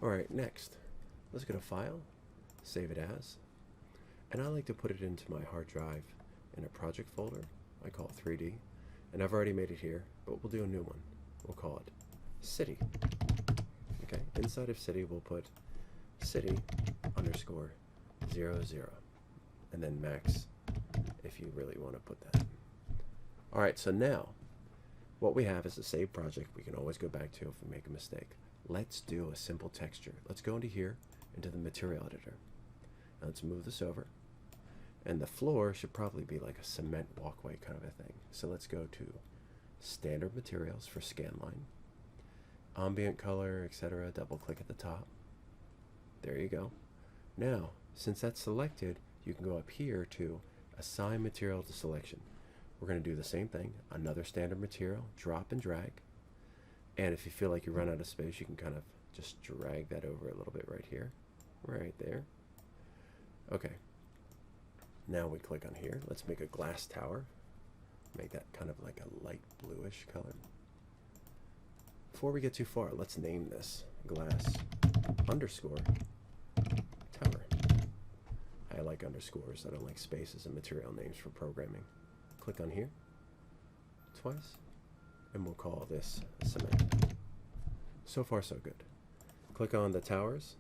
Alright, next, let's go to File, Save it as, and I like to put it into my hard drive in a project folder. I call it 3D, and I've already made it here, but we'll do a new one. We'll call it City. Okay, inside of City we'll put City underscore 00, and then max if you really want to put that. Alright, so now what we have is a saved project we can always go back to if we make a mistake. Let's do a simple texture. Let's go into here, into the material editor. Now let's move this over. And the floor should probably be like a cement walkway kind of a thing. So let's go to standard materials for scanline, ambient color, etc. Double click at the top. There you go. Now, since that's selected, you can go up here to assign material to selection. We're going to do the same thing. Another standard material, drop and drag. And if you feel like you run out of space, you can kind of just drag that over a little bit right here. Right there. Okay. Now we click on here. Let's make a glass tower. Make that kind of like a light bluish color. Before we get too far, let's name this glass underscore tower. I like underscores. I don't like spaces and material names for programming. Click on here twice, and we'll call this cement. So far, so good. Click on the towers.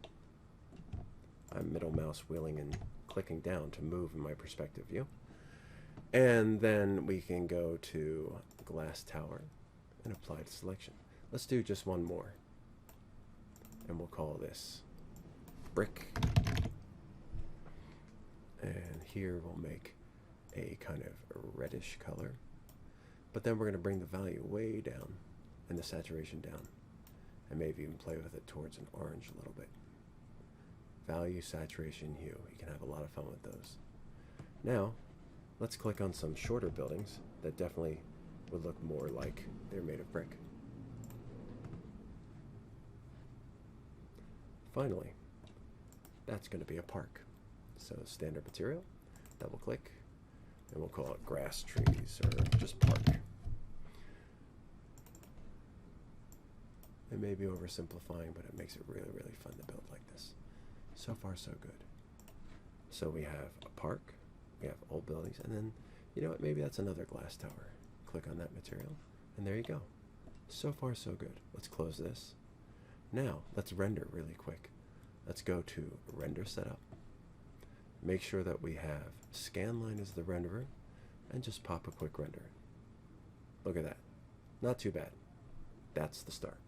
I'm middle mouse wheeling and clicking down to move in my perspective view. And then we can go to glass tower and apply the selection. Let's do just one more. And we'll call this brick. And here we'll make a kind of reddish color. But then we're going to bring the value way down and the saturation down. And maybe even play with it towards an orange a little bit. Value, saturation, hue. You can have a lot of fun with those. Now, let's click on some shorter buildings that definitely would look more like they're made of brick. Finally, that's going to be a park. So standard material, double click, and we'll call it grass, trees, or just park. It may be oversimplifying, but it makes it really, really fun to build like this. So far, so good. So we have a park, we have old buildings, and then, you know what, maybe that's another glass tower. Click on that material, and there you go. So far, so good. Let's close this. Now, let's render really quick. Let's go to Render Setup. Make sure that we have Scanline as the renderer, and just pop a quick render. Look at that. Not too bad. That's the start.